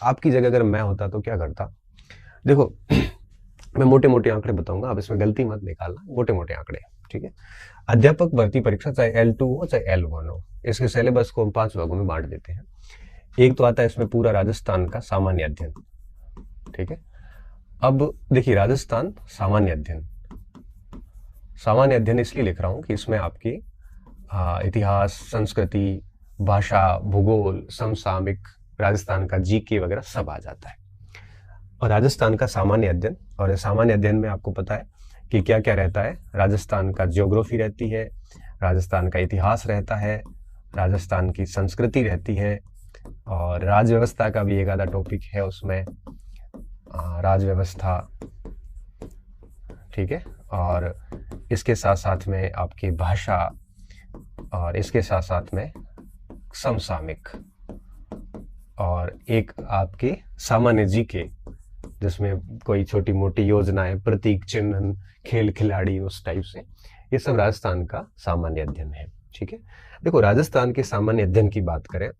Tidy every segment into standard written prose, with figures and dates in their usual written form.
आपकी जगह अगर मैं होता तो क्या करता? देखो मैं मोटे मोटे आंकड़े बताऊंगा, आप इसमें गलती मत निकालना, मोटे मोटे आंकड़े, ठीक है। अध्यापक भर्ती परीक्षा चाहे L2 हो चाहे L1 हो, इसके सिलेबस को हम 5 भागों में बांट देते हैं। एक तो आता है इसमें पूरा राजस्थान का सामान्य अध्ययन, ठीक है। अब देखिए राजस्थान सामान्य अध्ययन, सामान्य अध्ययन इसलिए लिख रहा हूं कि इसमें आपकी इतिहास, संस्कृति, भाषा, भूगोल, समसामयिक, राजस्थान का जीके वगैरह सब आ जाता है। और राजस्थान का सामान्य अध्ययन, और सामान्य अध्ययन में आपको पता है कि क्या क्या रहता है। राजस्थान का ज्योग्राफी रहती है, राजस्थान का इतिहास रहता है, राजस्थान की संस्कृति रहती है, और राज व्यवस्था का भी एक आधा टॉपिक है उसमें, राज व्यवस्था, ठीक है। और इसके साथ साथ में आपकी भाषा, और इसके साथ साथ में समसामयिक, और एक आपके सामान्य जीके जिसमें कोई छोटी मोटी योजनाएं, प्रतीक चिन्ह, खेल खिलाड़ी, उस टाइप से, ये सब राजस्थान का सामान्य अध्ययन है, ठीक है। देखो राजस्थान के सामान्य अध्ययन की बात करें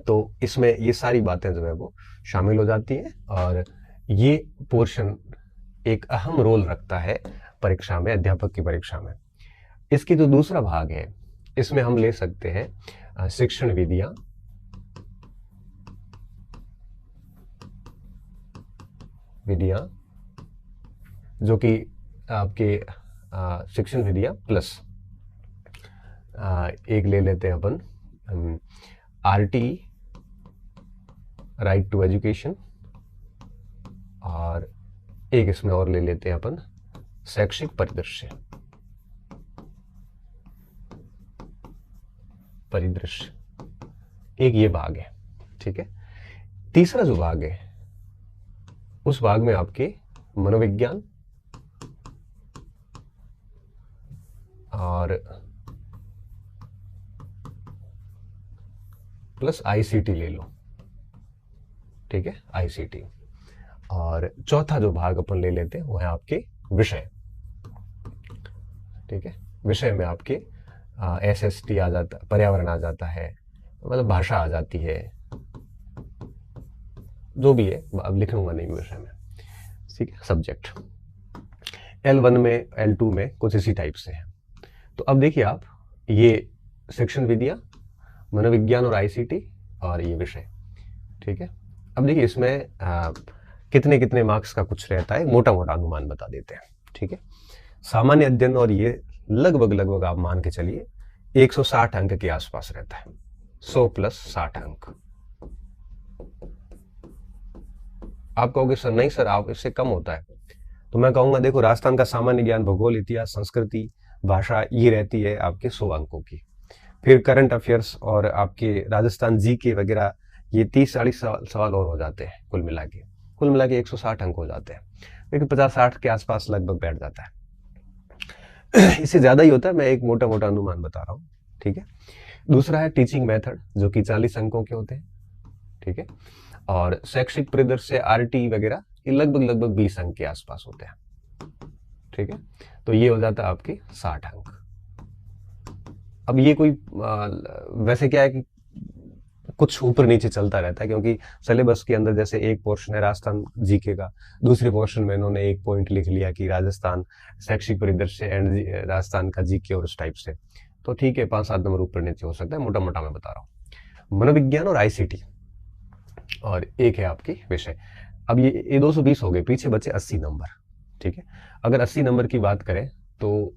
तो इसमें ये सारी बातें जो है वो शामिल हो जाती हैं, और ये पोर्शन एक अहम रोल रखता है परीक्षा में, अध्यापक की परीक्षा में। इसकी जो दूसरा भाग है इसमें हम ले सकते हैं शिक्षण विधियां, जो कि आपके शिक्षण विधियां प्लस एक ले लेते हैं अपन RT, राइट टू एजुकेशन, और एक इसमें और ले लेते हैं अपन शैक्षिक परिदृश्य, एक ये भाग है, ठीक है। तीसरा जो भाग है उस भाग में आपके मनोविज्ञान और प्लस ICT ले लो, ठीक है, ICT। और चौथा जो भाग अपन ले लेते हैं वो है आपके विषय, ठीक है। विषय में आपके SST आ जाता, पर्यावरण आ जाता है, मतलब भाषा आ जाती है, जो भी है अब लिख लूंगा नहीं विषय में, ठीक है, सब्जेक्ट। L1 में, L2 में कुछ इसी टाइप से है। तो अब देखिए आप, ये शिक्षण विधियां, मनोविज्ञान और ICT, और ये विषय, ठीक है। अब देखिए इसमें कितने कितने मार्क्स का कुछ रहता है, मोटा मोटा अनुमान बता देते हैं, ठीक है। सामान्य अध्ययन और ये लगभग आप मान के चलिए 160 अंक के आसपास रहता है, 100 प्लस 60 अंक। आप कहोगे सर नहीं सर, आप इससे कम होता है, तो मैं कहूंगा देखो राजस्थान का सामान्य ज्ञान, भूगोल, इतिहास, संस्कृति, भाषा, ये रहती है आपके 100 अंकों की। फिर करंट अफेयर्स और आपके राजस्थान जीके वगैरह, ये 30-40 सवाल और हो जाते हैं, कुल मिला के 160 अंक हो जाते हैं, लेकिन 50-60 के आसपास लगभग बैठ जाता है। इससे ज्यादा ही होता है, मैं एक मोटा मोटा अनुमान बता रहा हूँ, ठीक है। दूसरा है टीचिंग मेथड, जो कि 40 अंकों के होते हैं, ठीक है। और शैक्षिक परिदृश्य, RT वगैरह, ये लगभग 20 अंक के आसपास होते हैं, ठीक है। तो ये हो जाता है आपके 60 अंक। अब ये कोई वैसे क्या है कि कुछ ऊपर नीचे चलता रहता है, क्योंकि सिलेबस के अंदर जैसे एक पोर्शन है राजस्थान जीके का, दूसरे पोर्शन में इन्होंने एक पॉइंट लिख लिया कि राजस्थान शैक्षिक परिदृश्य एंड राजस्थान का जीके, और उस टाइप से, तो ठीक है 5-7 नंबर ऊपर नीचे हो सकता है, मोटा मोटा मैं बता रहा हूँ। मनोविज्ञान और ICT, और एक है आपकी विषय। अब ये 220 हो गए, पीछे बचे 80 नंबर, ठीक है। अगर 80 नंबर की बात करें तो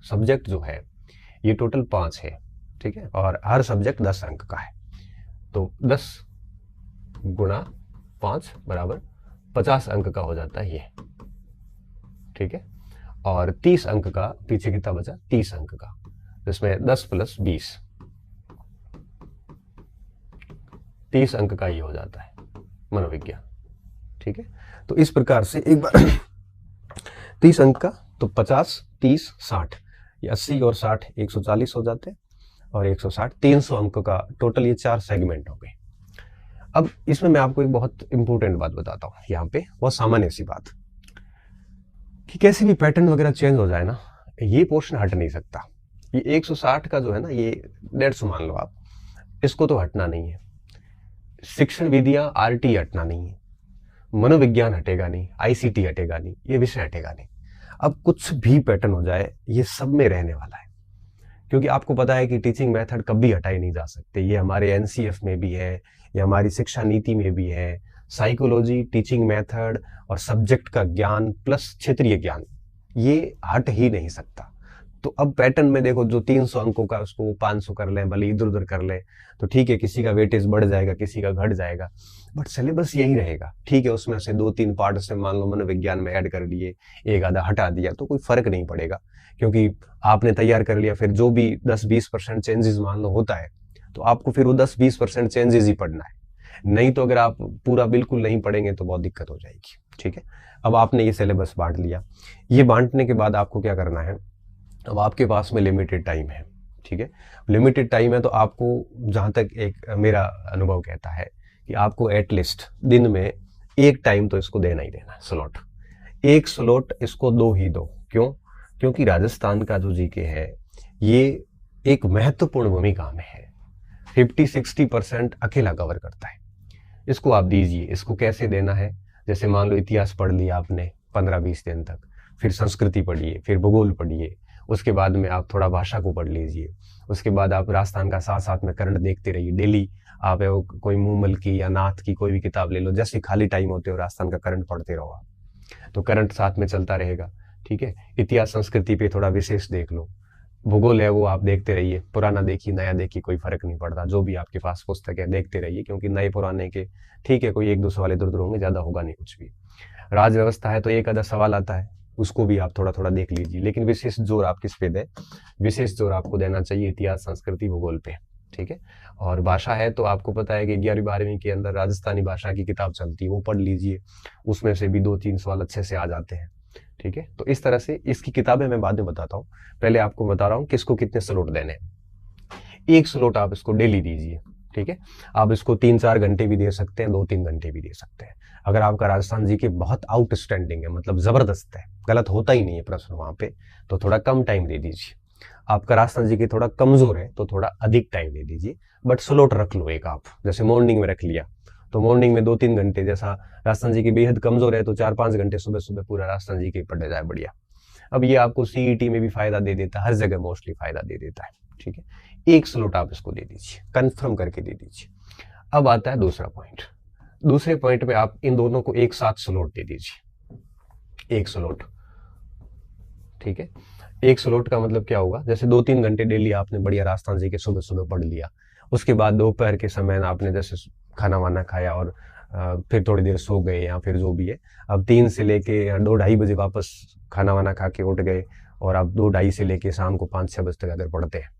सब्जेक्ट जो है ये टोटल 5 है, ठीक है, और हर सब्जेक्ट 10 अंक का है, तो 10 गुणा 5 बराबर 50 अंक का हो जाता है ये, ठीक है। और 30 अंक का पीछे कितना बचा, 30 अंक का, जिसमें 10 प्लस 20, 30 अंक का ये हो जाता है मनोविज्ञान, ठीक है। तो इस प्रकार से एक बार 30 अंक का, तो 50, 30, 60, ये 80 और 60 140 हो जाते हैं, और 160 300 अंक का टोटल, ये 4 सेगमेंट हो गए। अब इसमें मैं आपको एक बहुत इंपॉर्टेंट बात बताता हूँ, यहाँ पे बहुत सामान्य सी बात, कि कैसे भी पैटर्न वगैरह चेंज हो जाए ना, ये पोर्शन हट नहीं सकता। ये 160 का जो है ना, ये 150 मान लो आप, इसको तो हटना नहीं है। शिक्षण विधियां आरटी हटना नहीं है, मनोविज्ञान हटेगा नहीं, आईसीटी हटेगा नहीं, ये विषय हटेगा नहीं। अब कुछ भी पैटर्न हो जाए ये सब में रहने वाला है, क्योंकि आपको पता है कि टीचिंग मेथड कभी हटाए नहीं जा सकते। ये हमारे एनसीएफ में भी है, ये हमारी शिक्षा नीति में भी है। साइकोलॉजी, टीचिंग मेथड और सब्जेक्ट का ज्ञान प्लस क्षेत्रीय ज्ञान, ये हट ही नहीं सकता। तो अब पैटर्न में देखो, जो 300 अंकों का उसको 500 कर लें, भले इधर उधर कर लें, तो ठीक है, किसी का वेटेज बढ़ जाएगा, किसी का घट जाएगा, बट सिलेबस यही रहेगा। ठीक है, उसमें से 2-3 पार्ट से मान लो मनोविज्ञान में ऐड कर लिए, एक आधा हटा दिया, तो कोई फर्क नहीं पड़ेगा, क्योंकि आपने तैयार कर लिया। फिर जो भी 10-20% चेंजेस मान लो होता है, तो आपको फिर वो 10-20% चेंजेस ही पढ़ना है। नहीं तो अगर आप पूरा बिल्कुल नहीं पढ़ेंगे तो बहुत दिक्कत हो जाएगी। ठीक है, अब आपने ये सिलेबस बांट लिया। ये बांटने के बाद आपको क्या करना है, अब आपके पास में लिमिटेड टाइम है। ठीक है, लिमिटेड टाइम है, तो आपको, जहां तक एक मेरा अनुभव कहता है कि आपको एटलीस्ट दिन में एक टाइम तो इसको देना ही देना है, स्लॉट। एक स्लॉट इसको दो ही दो। क्यों? क्योंकि राजस्थान का जो जीके है ये एक महत्वपूर्ण भूमिका में है, 50-60% अकेला कवर करता है। इसको आप दीजिए। इसको कैसे देना है, जैसे मान लो इतिहास पढ़ लिया आपने 15-20 दिन तक, फिर संस्कृति पढ़िए, फिर भूगोल पढ़िए, उसके बाद में आप थोड़ा भाषा को पढ़ लीजिए, उसके बाद आप राजस्थान का साथ साथ में करंट देखते रहिए। डेली आप कोई मूमल की या नाथ की कोई भी किताब ले लो, जैसे खाली टाइम होते हो राजस्थान का करंट पढ़ते रहो आप, तो करंट साथ में चलता रहेगा। ठीक है, इतिहास संस्कृति पे थोड़ा विशेष देख लो, भूगोल है वो आप देखते रहिए, पुराना देखिए नया देखिए, कोई फर्क नहीं पड़ता, जो भी आपके पास पुस्तक है देखते रहिए, क्योंकि नए पुराने के ठीक है कोई 1-2 सवाल इधर उधर होंगे, ज्यादा होगा नहीं कुछ भी। राज व्यवस्था है तो एक आधा सवाल आता है, उसको भी आप थोड़ा थोड़ा देख लीजिए, लेकिन विशेष जोर आप किस पे दें, विशेष जोर आपको देना चाहिए इतिहास संस्कृति भूगोल पे। ठीक है, और भाषा है तो आपको पता है कि 11वीं-12वीं के अंदर राजस्थानी भाषा की किताब चलती है, वो पढ़ लीजिए, उसमें से भी 2-3 सवाल अच्छे से आ जाते हैं। ठीक है, तो इस तरह से इसकी किताबें मैं बाद में बताता हूँ, पहले आपको बता रहा हूँ किसको कितने स्लॉट देने हैं। एक स्लॉट आप इसको डेली दीजिए। ठीक है, आप इसको 3-4 घंटे भी दे सकते हैं, 2-3 घंटे भी दे सकते हैं। अगर आपका राजस्थान जी के बहुत आउटस्टैंडिंग है, मतलब जबरदस्त है, गलत होता ही नहीं है प्रश्न वहां पे, तो थोड़ा कम टाइम दे दीजिए। आपका राजस्थान जी के थोड़ा कमजोर है तो थोड़ा अधिक टाइम दे दीजिए, बट स्लॉट रख लो एक आप, जैसे मॉर्निंग में रख लिया, तो मॉर्निंग में 2-3 घंटे, जैसा राजस्थान जी की बेहद कमजोर है तो 4-5 घंटे सुबह सुबह पूरा राजस्थान जी के पढ़े जाए, बढ़िया। अब ये आपको सीईटी में भी फायदा दे देता है, हर जगह मोस्टली फायदा दे देता है। ठीक है, एक स्लॉट आप इसको दे दीजिए, कंफर्म करके दे दीजिए। अब आता है दूसरा पॉइंट। दूसरे पॉइंट में आप इन दोनों को एक साथ स्लॉट दे दीजिए, एक स्लॉट। ठीक है, एक स्लॉट का मतलब क्या होगा, जैसे 2-3 घंटे डेली आपने बढ़िया राजस्थान जी के सुबह सुबह पढ़ लिया, उसके बाद दोपहर के समय आपने जैसे खाना वाना खाया और फिर थोड़ी देर सो गए या फिर जो भी है, अब 3 से लेके 2-2:30 बजे वापस खाना वाना खा के उठ गए, और आप 2-2:30 से लेके शाम को 5-6 बजे तक अगर पढ़ते हैं,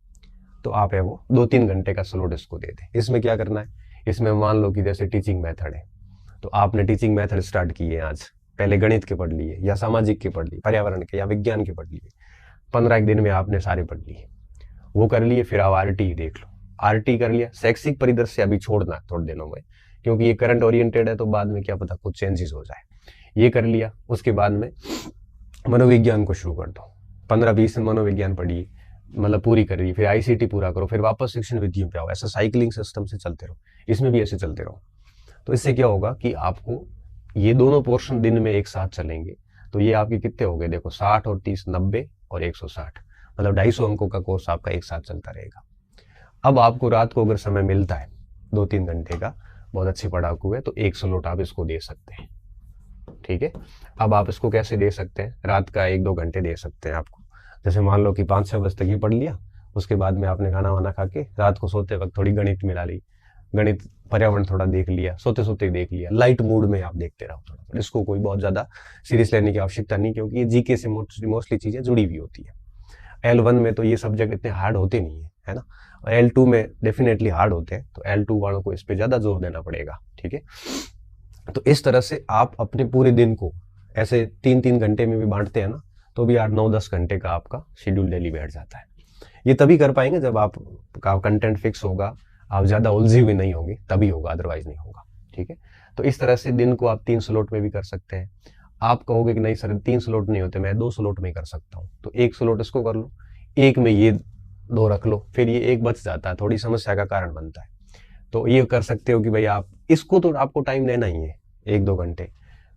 तो आप है वो 2-3 घंटे का स्लॉट इसको दे दें। इसमें क्या करना है, इसमें मान लो कि जैसे टीचिंग मेथड है, तो आपने टीचिंग मेथड स्टार्ट की है आज, पहले गणित के पढ़ लिए या सामाजिक के पढ़ लिए, पर्यावरण के या विज्ञान के पढ़ लिए, 15 दिन में आपने सारे पढ़ लिए, वो कर लिए। फिर आप आरटी देख लो, आरटी कर लिया, शैक्षिक परिदृश्य अभी छोड़ना थोड़े दिनों में, क्योंकि ये करंट ओरिएंटेड है, तो बाद में क्या पता कुछ चेंजेस हो जाए। ये कर लिया, उसके बाद में मनोविज्ञान को शुरू कर दो, 15-20 दिन मनोविज्ञान पढ़िए, मतलब पूरी करिए, फिर आईसीटी पूरा करो, फिर वापस शिक्षण विधियों पे आओ, ऐसा साइकिलिंग सिस्टम से चलते रहो, इसमें भी ऐसे चलते रहो। तो इससे क्या होगा कि आपको ये दोनों पोर्शन दिन में एक साथ चलेंगे, तो ये आपके कितने हो गए, देखो 60 और 30, 90 और 160, मतलब 250 अंकों का कोर्स आपका एक साथ चलता रहेगा। अब आपको रात को अगर समय मिलता है 2-3 घंटे का, बहुत अच्छे पढ़ाकू है, तो एक स्लॉट आप इसको दे सकते हैं। ठीक है, अब आप इसको कैसे दे सकते हैं, रात का 1-2 घंटे दे सकते हैं आपको, जैसे मान लो कि 5-6 बजे तक ही पढ़ लिया, उसके बाद में आपने खाना वाना खा के रात को सोते वक्त थोड़ी गणित मिला ली, गणित पर्यावरण थोड़ा देख लिया, सोते सोते देख लिया, लाइट मूड में आप देखते रहो थोड़ा, इसको कोई बहुत ज्यादा सीरियस लेने की आवश्यकता नहीं, क्योंकि ये जीके से मोस्टली चीजें जुड़ी हुई होती है। L1 में तो ये सब्जेक्ट इतने हार्ड होते नहीं है ना, और L2 में डेफिनेटली हार्ड होते हैं, तो L2 वालों को इस पे ज्यादा जोर देना पड़ेगा। ठीक है, तो इस तरह से आप अपने पूरे दिन को ऐसे 3-3 घंटे में भी बांटते हैं ना, तो भी 8-9-10 घंटे का आपका शेड्यूल डेली बैठ जाता है। ये तभी कर पाएंगे जब आपका कंटेंट फिक्स होगा, आप ज्यादा उलझी हुई नहीं होंगी, तभी होगा, अदरवाइज नहीं होगा। ठीक है, तो इस तरह से दिन को आप 3 स्लॉट में भी कर सकते हैं। आप कहोगे कि नहीं सर 3 स्लॉट नहीं होते, मैं 2 स्लॉट में कर सकता हूँ, तो 1 स्लॉट इसको कर लो, एक में ये 2 रख लो, फिर ये 1 बच जाता है, थोड़ी समस्या का कारण बनता है। तो ये कर सकते हो कि भाई आप इसको तो आपको टाइम देना ही है 1-2 घंटे,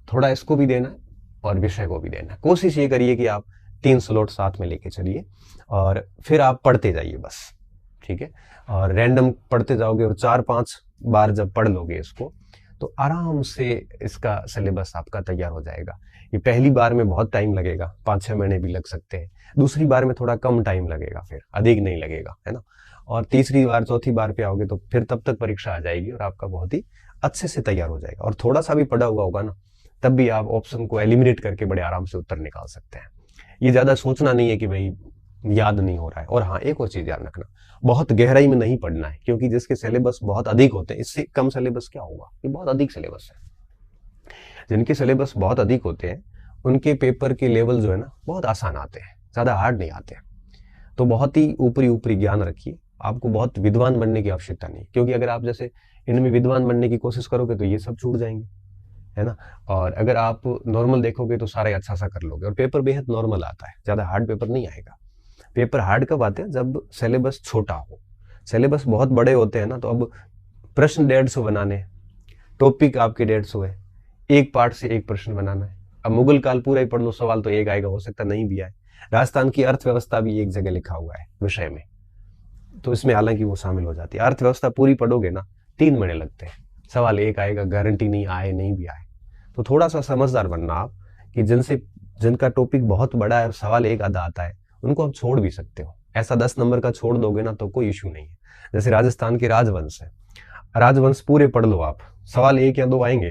थोड़ा इसको भी देना और विषय को भी देना। कोशिश ये करिए कि आप 3 स्लॉट साथ में लेके चलिए और फिर आप पढ़ते जाइए बस, ठीक है। और रैंडम पढ़ते जाओगे और 4-5 बार जब पढ़ लोगे इसको तो आराम से इसका सिलेबस आपका तैयार हो जाएगा। ये पहली बार में बहुत टाइम लगेगा, 5-6 महीने भी लग सकते हैं, दूसरी बार में थोड़ा कम टाइम लगेगा, फिर अधिक नहीं लगेगा, है ना। और तीसरी बार चौथी बार पे आओगे तो फिर तब तक परीक्षा आ जाएगी और आपका बहुत ही अच्छे से तैयार हो जाएगा। और थोड़ा सा भी पढ़ा हुआ होगा ना, तब भी आप ऑप्शन को एलिमिनेट करके बड़े आराम से उत्तर निकाल सकते हैं। ये ज्यादा सोचना नहीं है कि भाई याद नहीं हो रहा है। और हाँ, एक और चीज याद रखना, बहुत गहराई में नहीं पढ़ना है, क्योंकि जिसके सिलेबस बहुत अधिक होते हैं, इससे कम सिलेबस क्या होगा, ये बहुत अधिक सिलेबस है। जिनके सिलेबस बहुत अधिक होते हैं उनके पेपर के लेवल जो है ना बहुत आसान आते हैं, ज्यादा हार्ड नहीं आते। तो बहुत ही ऊपरी ऊपरी ज्ञान रखिए, आपको बहुत विद्वान बनने की आवश्यकता नहीं, क्योंकि अगर आप जैसे इनमें विद्वान बनने की कोशिश करोगे तो ये सब छूट जाएंगे, है ना। और अगर आप नॉर्मल देखोगे तो सारा अच्छा सा कर लोगे और पेपर बेहद नॉर्मल आता है, ज्यादा हार्ड पेपर नहीं आएगा। पेपर हार्ड कब आते हैं, जब सिलेबस छोटा हो। सिलेबस बहुत बड़े होते हैं ना, तो अब प्रश्न 150 बनाने, टॉपिक आपके 150 है, एक पार्ट से एक प्रश्न बनाना है। अब मुगल काल पूरा ही पढ़ लो, सवाल तो एक आएगा, हो सकता नहीं भी आए। राजस्थान की अर्थव्यवस्था भी एक जगह लिखा हुआ है विषय में, तो इसमें हालांकि वो शामिल हो जाती है। अर्थव्यवस्था पूरी पढ़ोगे ना 3 महीने लगते हैं, सवाल एक आएगा, गारंटी नहीं आए नहीं भी आए। तो थोड़ा सा समझदार बनना आप, कि जिनका टॉपिक बहुत बड़ा है और सवाल एक आधा आता है उनको आप छोड़ भी सकते हो। ऐसा 10 नंबर का छोड़ दोगे ना तो कोई इश्यू नहीं है। जैसे राजस्थान के राजवंश है, राजवंश पूरे पढ़ लो आप, सवाल 1 या 2 आएंगे,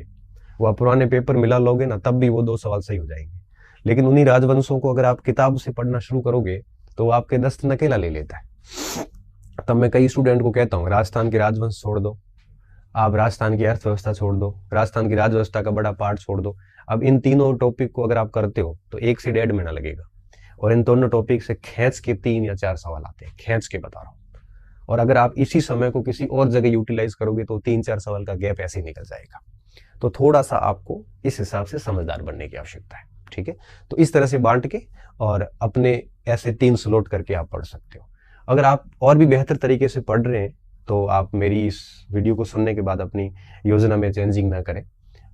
वो आप पुराने पेपर मिला लोगे ना तब भी वो 2 सवाल सही हो जाएंगे। लेकिन उन्हीं राजवंशों को अगर आप किताब से पढ़ना शुरू करोगे तो वो आपके 10 नकेला ले लेता है। तब मैं कई स्टूडेंट को कहता हूँ राजस्थान के राजवंश छोड़ दो, आप राजस्थान की अर्थव्यवस्था छोड़ दो, राजस्थान की राजव्यवस्था का बड़ा पार्ट छोड़ दो। अब इन तीनों टॉपिक को अगर आप करते हो तो 1 से 1.5 महीना लगेगा, और इन दोनों टॉपिक से खींच के 3 या 4 सवाल आते हैं, खींच के बता रहा हूँ। और अगर आप इसी समय को किसी और जगह यूटिलाइज करोगे तो 3-4 सवाल का गैप ऐसे ही निकल जाएगा। तो थोड़ा सा आपको इस हिसाब से समझदार बनने की आवश्यकता है, ठीक है। तो इस तरह से बांट के और अपने ऐसे 3 स्लॉट करके आप पढ़ सकते हो। अगर आप और भी बेहतर तरीके से पढ़ रहे हैं तो आप मेरी इस वीडियो को सुनने के बाद अपनी योजना में चेंजिंग ना करें,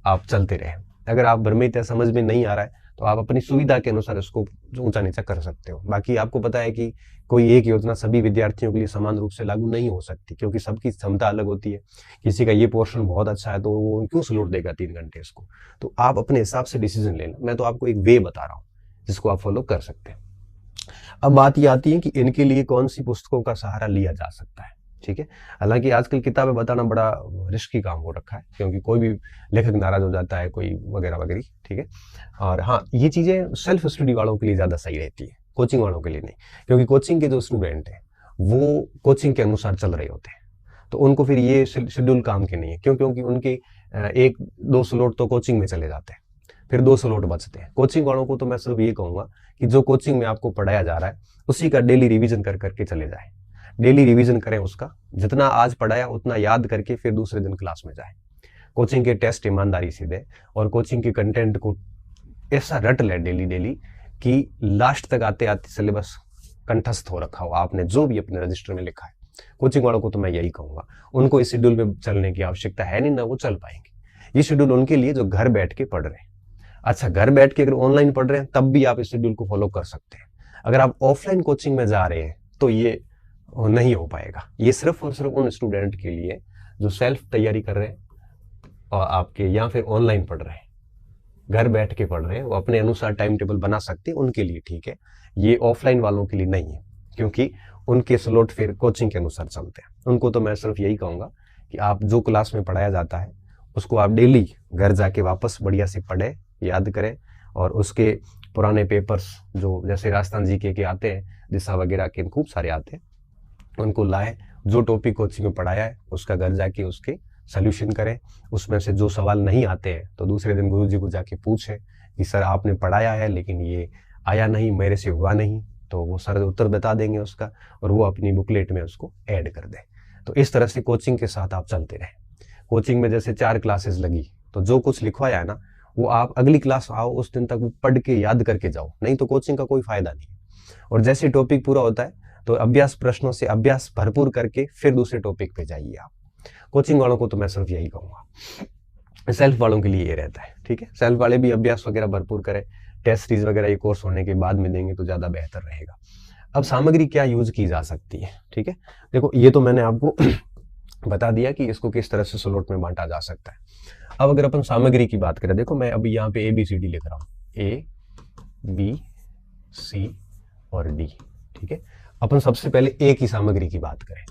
आप चलते रहें। अगर आप भ्रमित है, समझ में नहीं आ रहा है, तो आप अपनी सुविधा के अनुसार इसको ऊंचा नीचा कर सकते हो। बाकी आपको पता है कि कोई एक योजना सभी विद्यार्थियों के लिए समान रूप से लागू नहीं हो सकती, क्योंकि सबकी क्षमता अलग होती है। किसी का ये पोर्शन बहुत अच्छा है तो वो क्यों स्लॉट देगा 3 घंटे इसको। तो आप अपने हिसाब से डिसीजन लेना। मैं तो आपको एक वे बता रहा हूँ जिसको आप फॉलो कर सकते हैं। अब बात ये आती है कि इनके लिए कौन सी पुस्तकों का सहारा लिया जा सकता है, ठीक है। हालांकि आजकल किताबें बताना बड़ा रिस्की काम हो रखा है, क्योंकि कोई भी लेखक नाराज हो जाता है, कोई वगैरह वगैरह, ठीक है। और हाँ, ये चीजें सेल्फ स्टडी वालों के लिए ज्यादा सही रहती है, कोचिंग वालों के लिए नहीं। क्योंकि कोचिंग के जो स्टूडेंट हैं वो कोचिंग के अनुसार चल रहे होते हैं, तो उनको फिर ये शेड्यूल काम के नहीं है। क्योंकि उनके 1-2 स्लॉट तो कोचिंग में चले जाते हैं, फिर 2 स्लॉट बचते हैं। कोचिंग वालों को तो मैं सिर्फ ये कहूंगा कि जो कोचिंग में आपको पढ़ाया जा रहा है उसी का डेली रिवीजन कर करके चले जाए। डेली रिवीजन करें, उसका जितना आज पढ़ाया उतना याद करके फिर दूसरे दिन क्लास में जाए। कोचिंग के टेस्ट ईमानदारी से दे और कोचिंग के कंटेंट को ऐसा रट ले डेली डेली कि लास्ट तक आते आते सिलेबस कंठस्थ हो रखा हो आपने जो भी अपने रजिस्टर में लिखा है। कोचिंग वालों को तो मैं यही कहूंगा, उनको इस शेड्यूल में चलने की आवश्यकता है नहीं, ना वो चल पाएंगे। ये शेड्यूल उनके लिए जो घर बैठ के पढ़ रहे हैं। अच्छा, घर बैठ के अगर ऑनलाइन पढ़ रहे हैं तब भी आप इस शेड्यूल को फॉलो कर सकते हैं। अगर आप ऑफलाइन कोचिंग में जा रहे हैं तो ये नहीं हो पाएगा। ये सिर्फ और सिर्फ उन स्टूडेंट के लिए जो सेल्फ तैयारी कर रहे हैं और आपके या फिर ऑनलाइन पढ़ रहे हैं, घर बैठ के पढ़ रहे हैं, वो अपने अनुसार टाइम टेबल बना सकते हैं, उनके लिए ठीक है। ये ऑफलाइन वालों के लिए नहीं है, क्योंकि उनके स्लॉट फिर कोचिंग के अनुसार चलते हैं। उनको तो मैं सिर्फ यही कहूंगा कि आप जो क्लास में पढ़ाया जाता है उसको आप डेली घर जाके वापस बढ़िया से पढ़े, याद करें, और उसके पुराने पेपर्स जो जैसे राजस्थान जीके के आते हैं, दिशा वगैरह के खूब सारे आते हैं, उनको लाए। जो टॉपिक कोचिंग में पढ़ाया है उसका घर जाके उसके सोल्यूशन करें। उसमें से जो सवाल नहीं आते हैं तो दूसरे दिन गुरुजी को जाके पूछे कि सर आपने पढ़ाया है लेकिन ये आया नहीं, मेरे से हुआ नहीं, तो वो सर उत्तर बता देंगे उसका, और वो अपनी बुकलेट में उसको ऐड कर दे। तो इस तरह से कोचिंग के साथ आप चलते रहें। कोचिंग में जैसे 4 क्लासेस लगी तो जो कुछ लिखवाया है ना वो आप अगली क्लास आओ उस दिन तक पढ़ के याद करके जाओ, नहीं तो कोचिंग का कोई फायदा नहीं। और जैसे टॉपिक पूरा होता है तो अभ्यास प्रश्नों से अभ्यास भरपूर करके फिर दूसरे टॉपिक पे जाइए आप। कोचिंग वालों को तो मैं सिर्फ यही कहूंगा, सेल्फ वालों के लिए ये रहता है, ठीक है। सेल्फ वाले भी अभ्यास वगैरह भरपूर करें, टेस्ट सीरीज वगैरह ये कोर्स होने के बाद में देंगे तो ज्यादा बेहतर रहेगा। अब सामग्री क्या यूज की जा सकती है, ठीक है। देखो ये तो मैंने आपको बता दिया कि इसको किस तरह से स्लॉट में बांटा जा सकता है। अब अगर अपन सामग्री की बात करें, देखो मैं अभी यहाँ पे ABCD लिख रहा हूँ, A, B, C और D, ठीक है। अपन सबसे पहले A की सामग्री की बात करें,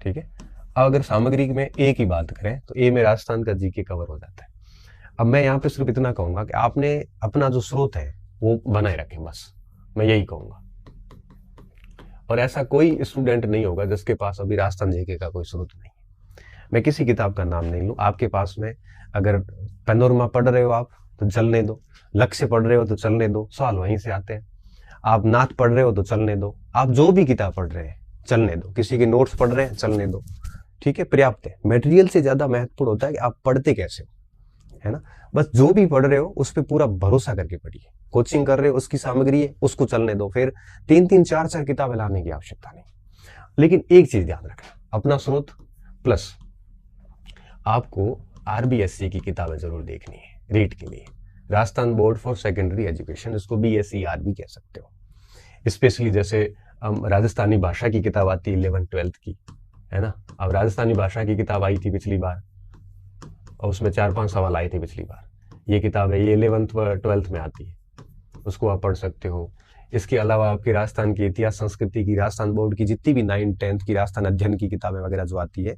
ठीक है। अब अगर सामग्री में A की बात करें तो A में राजस्थान का जीके कवर हो जाता है। अब मैं यहाँ पे सिर्फ इतना कहूंगा कि आपने अपना जो स्रोत है वो बनाए रखें, बस मैं यही कहूंगा। और ऐसा कोई स्टूडेंट नहीं होगा जिसके पास अभी राजस्थान जीके का कोई स्रोत नहीं है। मैं किसी किताब का नाम नहीं लूं, आपके पास में अगर पैनोरमा पढ़ रहे हो आप तो चलने दो, लक्ष्य पढ़ रहे हो तो चलने दो, सवाल वहीं से आते हैं। आप नाथ पढ़ रहे हो तो चलने दो, आप जो भी किताब पढ़ रहे हैं चलने दो, किसी के नोट्स पढ़ रहे हैं चलने दो, ठीक है, पर्याप्त है। मटेरियल से ज्यादा महत्वपूर्ण होता है कि आप पढ़ते कैसे हो, है ना। बस जो भी पढ़ रहे हो उस पर पूरा भरोसा करके पढ़िए। कोचिंग कर रहे हो उसकी सामग्री है, उसको चलने दो, फिर 3-3 4-4 किताबें लाने की आवश्यकता नहीं। लेकिन एक चीज ध्यान रखना, अपना स्रोत प्लस आपको RBSC की किताबें जरूर देखनी है रीड के लिए। Rajasthan board for secondary education, इसको BSER भी कह सकते हो। स्पेशली जैसे राजस्थानी भाषा की किताब आती है 11th-12th की, है ना। अब राजस्थानी भाषा की किताब आई थी पिछली बार और उसमें 4-5 सवाल आए थे पिछली बार। ये किताब है, ये 11th-12th में आती है, उसको आप पढ़ सकते हो। इसके अलावा आपकी राजस्थान की इतिहास संस्कृति की, राजस्थान बोर्ड की जितनी भी 9th-10th की राजस्थान अध्ययन की किताबें वगैरह जो आती है,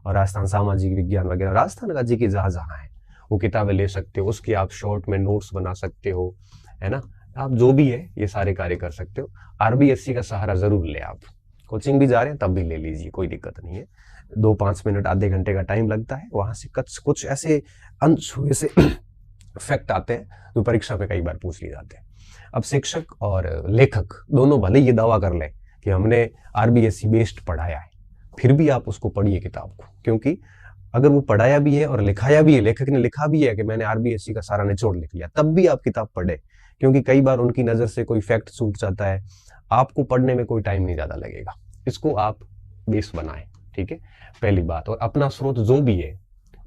और राजस्थान सामाजिक विज्ञान वगैरह, राजस्थान राज्य की जहाँ जहाँ है वो किताबें ले सकते हो। उसके आप शॉर्ट में नोट्स बना सकते हो, है ना। आप जो भी है ये सारे कार्य कर सकते हो। RBSC का सहारा जरूर ले, आप कोचिंग भी जा रहे हैं तब भी ले लीजिए, कोई दिक्कत नहीं है। 2-5 मिनट आधे घंटे का टाइम लगता है, वहां से कुछ ऐसे अनछुए से फैक्ट आते हैं जो परीक्षा में कई बार पूछ लिए जाते हैं। अब शिक्षक और लेखक दोनों भले ये दावा कर लें कि हमने RBSC बेस्ड पढ़ाया है, फिर भी आप उसको पढ़िए किताब को, क्योंकि अगर वो पढ़ाया भी है और लिखाया भी है, लेखक ने लिखा भी है कि मैंने RBSC का सारा निचोड़ लिख लिया, तब भी आप किताब पढ़े, क्योंकि कई बार उनकी नजर से कोई फैक्ट छूट जाता है। आपको पढ़ने में कोई टाइम नहीं ज्यादा लगेगा, इसको आप बेस बनाएं, ठीक है, पहली बात। और अपना स्रोत जो भी है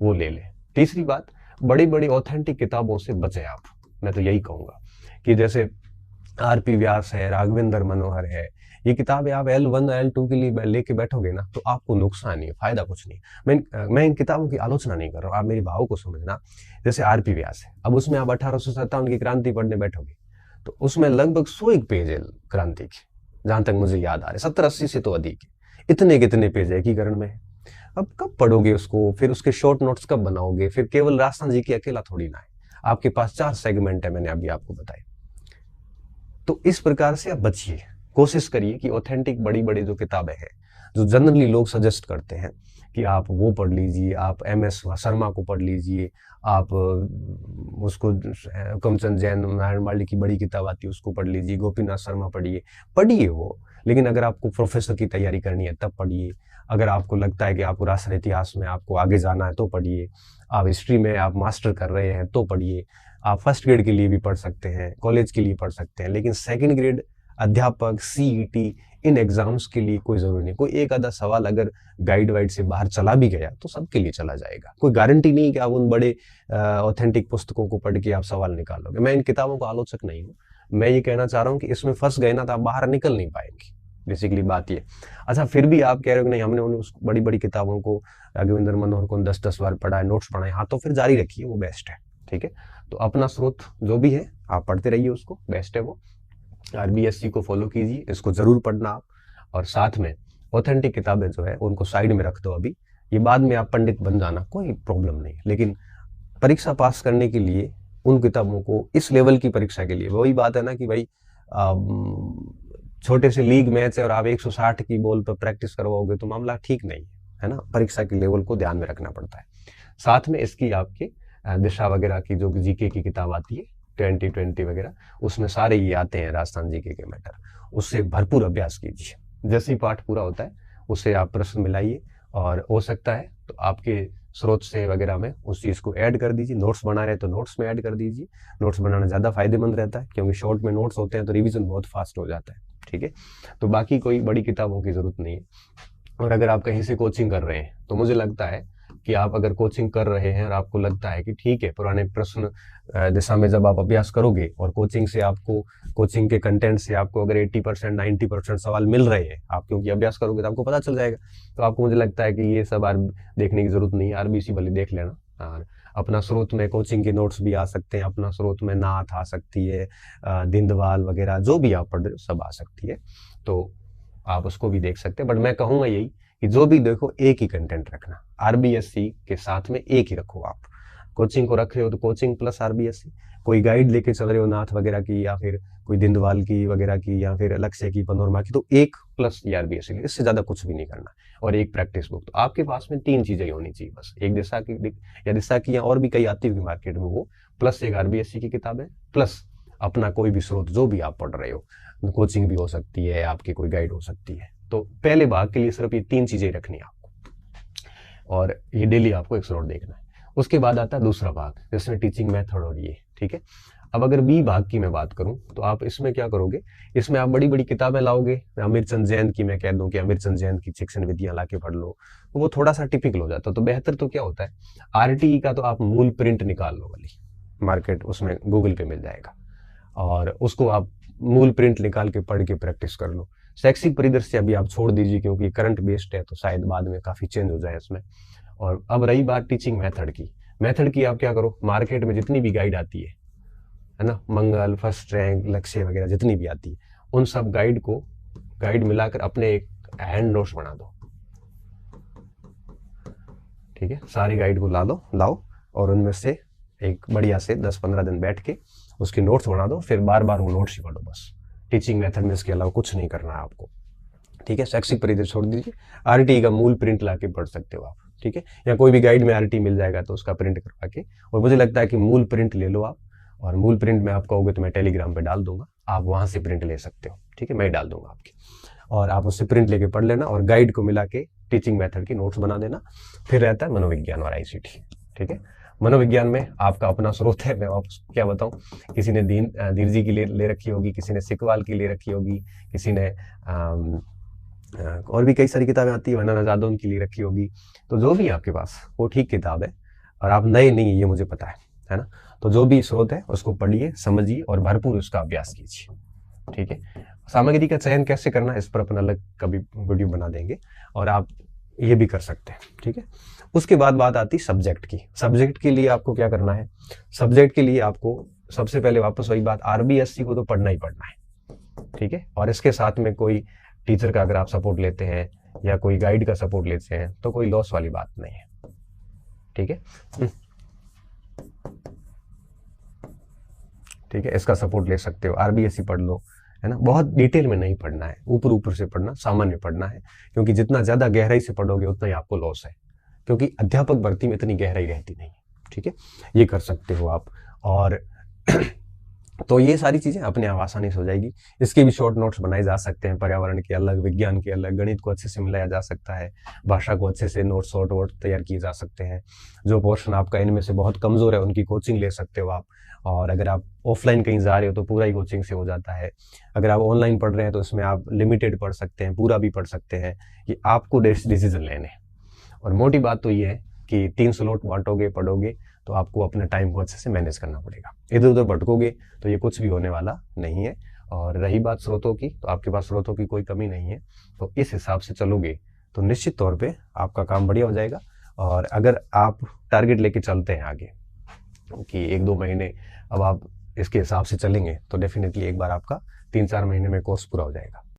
वो ले लें। तीसरी बात, बड़ी बड़ी ऑथेंटिक किताबों से बचें आप, मैं तो यही कहूंगा कि जैसे RP व्यास है, राघवेंद्र मनोहर है, ये किताबें आप L1 L2 के लिए लेके बैठोगे ना तो आपको नुकसान नहीं है, फायदा कुछ नहीं। मैं इन किताबों की आलोचना नहीं कर रहा हूँ, आप मेरे भाव को समझना। जैसे RP व्यास है, अब उसमें आप 1857 की क्रांति पढ़ने बैठोगे तो उसमें लगभग 101 पेज है क्रांति के, जहां तक मुझे याद आ रहा है 70-80 से तो अधिक है। इतने कितने पेज एकीकरण में है, अब कब पढ़ोगे उसको, फिर उसके शॉर्ट नोट्स कब बनाओगे। फिर केवल राजस्थान जी के अकेला थोड़ी ना है, आपके पास 4 सेगमेंट है, मैंने अभी आपको बताया। तो इस प्रकार से आप बचिए, कोशिश करिए कि ऑथेंटिक बड़ी बड़ी जो किताबें हैं जो जनरली लोग सजेस्ट करते हैं कि आप वो पढ़ लीजिए, आप MS शर्मा को पढ़ लीजिए, आप उसको कमचंद जैन नारायण माली की बड़ी किताब आती है उसको पढ़ लीजिए, गोपीनाथ शर्मा पढ़िए वो। लेकिन अगर आपको प्रोफेसर की तैयारी करनी है तब पढ़िए। अगर आपको लगता है कि आपको राष्ट्रीय इतिहास में आपको आगे जाना है तो पढ़िए। आप हिस्ट्री में आप मास्टर कर रहे हैं तो पढ़िए। आप फर्स्ट ग्रेड के लिए भी पढ़ सकते हैं, कॉलेज के लिए पढ़ सकते हैं, लेकिन सेकंड ग्रेड अध्यापक CET इन एग्जाम्स के लिए कोई जरूरी नहीं। कोई एक आधा सवाल अगर गाइड वाइड से बाहर चला भी गया तो सबके लिए चला जाएगा। कोई गारंटी नहीं कि आप उन बड़े ऑथेंटिक पुस्तकों को पढ़ के आप सवाल निकालोगे। मैं इन किताबों का आलोचक नहीं हूँ, मैं ये कहना चाह रहा हूँ कि इसमें फंस गए ना तो आप बाहर निकल नहीं पाएंगे, बेसिकली बात ये। अच्छा, फिर भी आप कह रहे हो कि नहीं हमने उन बड़ी बड़ी किताबों को, राघवेंद्र मनोहर को 10-10 बार पढ़ा है, नोट्स पढ़ाए, हाँ तो फिर जारी रखिए, वो बेस्ट है, ठीक है। तो अपना स्रोत जो भी है आप पढ़ते रहिए, उसको बेस्ट है वो। RBSC को फॉलो कीजिए, इसको जरूर पढ़ना आप। और साथ में ऑथेंटिक किताबें जो है उनको साइड में रख दो अभी, ये बाद में आप पंडित बन जाना, कोई प्रॉब्लम नहीं। लेकिन परीक्षा पास करने के लिए उन किताबों को, इस लेवल की परीक्षा के लिए, वही बात है ना कि भाई छोटे से लीग मैच है और आप 160 की बॉल पर प्रैक्टिस करवाओगे तो मामला ठीक नहीं है ना। परीक्षा के लेवल को ध्यान में रखना पड़ता है। साथ में इसकी आपकी दिशा वगैरह की जो GK की किताब आती है 2020 वगैरह, उसमें सारे ये आते हैं राजस्थान GK के मैटर, उससे भरपूर अभ्यास कीजिए। जैसे ही पाठ पूरा होता है उससे आप प्रश्न मिलाइए, और हो सकता है तो आपके स्रोत से वगैरह में उस चीज को ऐड कर दीजिए। नोट्स बना रहे तो नोट्स में ऐड कर दीजिए। नोट्स बनाना ज्यादा फायदेमंद रहता है, क्योंकि शॉर्ट में नोट्स होते हैं तो रिवीजन बहुत फास्ट हो जाता है। ठीक है। तो बाकी कोई बड़ी किताबों की जरूरत नहीं है। और अगर आप कहीं से कोचिंग कर रहे हैं तो मुझे लगता है कि आप अगर कोचिंग कर रहे हैं और आपको लगता है कि ठीक है, पुराने प्रश्न दिशा में जब आप अभ्यास करोगे और कोचिंग से आपको, कोचिंग के कंटेंट से आपको अगर 80% 90% सवाल मिल रहे हैं, आप क्योंकि अभ्यास करोगे तो आपको पता चल जाएगा। तो आपको, मुझे लगता है कि ये सब देखने की जरूरत नहीं है, आरबीसी भले देख लेना। और अपना स्रोत में कोचिंग के नोट्स भी आ सकते हैं, अपना स्रोत में नाथ आ सकती है, दिंदवाल वगैरह जो भी आप पढ़ रहे हो सब आ सकती है, तो आप उसको भी देख सकते हैं। बट मैं कहूंगा यही कि जो भी देखो एक ही कंटेंट रखना, आरबीएससी के साथ में एक ही रखो। आप कोचिंग को रख रहे हो तो कोचिंग प्लस आरबीएससी, कोई गाइड लेके चल रहे हो नाथ वगैरह की या फिर कोई दिंदवाल की वगैरह की या फिर लक्ष्य की, पनोरमा की, तो एक प्लस आरबीएससी, इससे ज्यादा कुछ भी नहीं करना। और एक प्रैक्टिस बुक। तो आपके पास में 3 चीजें होनी चाहिए बस, एक दिशा की या दिशा की या और भी कई आती होगी मार्केट में वो, प्लस एक आरबीएससी की किताब है, प्लस अपना कोई भी स्रोत जो भी आप पढ़ रहे हो, कोचिंग भी हो सकती है, आपकी कोई गाइड हो सकती है। तो पहले भाग के लिए सिर्फ ये 3 चीजें रखनी है आपको, और ये डेली आपको एक स्लॉट देखना है। उसके बाद आता है दूसरा भाग, जिसमें टीचिंग मेथड और ये, ठीक है। अब अगर बी भाग की मैं बात करूं तो आप इसमें क्या करोगे, इसमें आप बड़ी बड़ी किताबें लाओगे। अमीरचंद जैन की मैं कह दूं कि अमीरचंद जैन की शिक्षण विधियां लाके पढ़ लो, तो वो थोड़ा सा टिपिकल हो जाता है। तो बेहतर तो क्या होता है, आरटीई का तो आप मूल प्रिंट निकाल लो वाली, मार्केट उसमें गूगल पे मिल जाएगा, और उसको आप मूल प्रिंट निकाल के पढ़ के प्रैक्टिस कर लो। शैक्षिक परिदृश्य अभी आप छोड़ दीजिए क्योंकि करंट बेस्ड है, तो शायद बाद में काफी चेंज हो जाए इसमें। और अब रही बात टीचिंग मेथड की आप क्या करो, मार्केट में जितनी भी गाइड आती है ना, मंगल, फर्स्ट रैंक, लक्ष्य वगैरह जितनी भी आती है, उन सब गाइड मिलाकर अपने एक हैंड नोट्स बना दो, ठीक है। सारी गाइड को लाओ और उनमें से एक बढ़िया से 10-15 दिन बैठ के उसके नोट्स बना दो, फिर बार बार वो नोट्स ही पढ़ो बस। टीचिंग मेथड में इसके अलावा कुछ नहीं करना है आपको, ठीक है। शैक्षिक परिदृश्य छोड़ दीजिए, आरटी का मूल प्रिंट लाके पढ़ सकते हो आप, ठीक है। या कोई भी गाइड में आरटी मिल जाएगा तो उसका प्रिंट करवा के, और मुझे लगता है कि मूल प्रिंट ले लो आप, और मूल प्रिंट में आप कहोगे तो मैं टेलीग्राम पे डाल दूंगा, आप वहां से प्रिंट ले सकते हो, ठीक है। मैं डाल दूंगा आपकी, और आप उससे प्रिंट लेके पढ़ लेना, और गाइड को मिला के टीचिंग मेथड की नोट्स बना देना। फिर रहता है मनोविज्ञान और आईसीटी, ठीक है। मनोविज्ञान में आपका अपना स्रोत है, मैं आपको क्या बताऊं, किसी ने धीर जी की ले रखी होगी, किसी ने सिकवाल की ले रखी होगी, किसी ने और भी कई सारी किताबें आती है, वरना आजाद उनकी ले रखी होगी। तो जो भी आपके पास वो ठीक किताब है, और आप नए नहीं, ये मुझे पता है ना। तो जो भी स्रोत है उसको पढ़िए, समझिए और भरपूर उसका अभ्यास कीजिए, ठीक है। सामग्री का चयन कैसे करना, इस पर अपन अलग कभी वीडियो बना देंगे, और आप ये भी कर सकते हैं, ठीक है। उसके बाद बात आती सब्जेक्ट की। सब्जेक्ट के लिए आपको क्या करना है, सब्जेक्ट के लिए आपको सबसे पहले वापस वही बात, आरबीएससी को तो पढ़ना ही पढ़ना है, ठीक है। और इसके साथ में कोई टीचर का अगर आप सपोर्ट लेते हैं या कोई गाइड का सपोर्ट लेते हैं तो कोई लॉस वाली बात नहीं है, ठीक है। ठीक है, इसका सपोर्ट ले सकते हो, आरबीएससी पढ़ लो, है ना। बहुत डिटेल में नहीं पढ़ना है, ऊपर ऊपर से पढ़ना, सामान्य पढ़ना है, क्योंकि जितना ज्यादा गहराई से पढ़ोगे उतना ही आपको लॉस है, क्योंकि अध्यापक भर्ती में इतनी गहराई रहती नहीं है, ठीक है। ये कर सकते हो आप। और तो ये सारी चीजें अपने आप आसानी से हो जाएगी। इसके भी शॉर्ट नोट्स बनाए जा सकते हैं, पर्यावरण के अलग, विज्ञान के अलग, गणित को अच्छे से मिलाया जा सकता है, भाषा को अच्छे से नोट्स शॉर्ट वोट तैयार किए जा सकते हैं। जो पोर्शन आपका इनमें से बहुत कमजोर है उनकी कोचिंग ले सकते हो आप, और अगर आप ऑफलाइन कहीं जा रहे हो तो पूरा ही कोचिंग से हो जाता है। अगर आप ऑनलाइन पढ़ रहे हैं तो इसमें आप लिमिटेड पढ़ सकते हैं, पूरा भी पढ़ सकते हैं, कि आपको डिसीजन लेने। और मोटी बात तो ये है कि 3 स्लॉट बांटोगे, पढ़ोगे, तो आपको अपने टाइम को अच्छे से मैनेज करना पड़ेगा। इधर उधर भटकोगे तो ये कुछ भी होने वाला नहीं है। और रही बात स्रोतों की, तो आपके पास स्रोतों की कोई कमी नहीं है, तो इस हिसाब से चलोगे तो निश्चित तौर पे आपका काम बढ़िया हो जाएगा। और अगर आप टारगेट लेके चलते हैं आगे कि 1-2 महीने अब आप इसके हिसाब से चलेंगे, तो डेफिनेटली एक बार आपका 3-4 महीने में कोर्स पूरा हो जाएगा।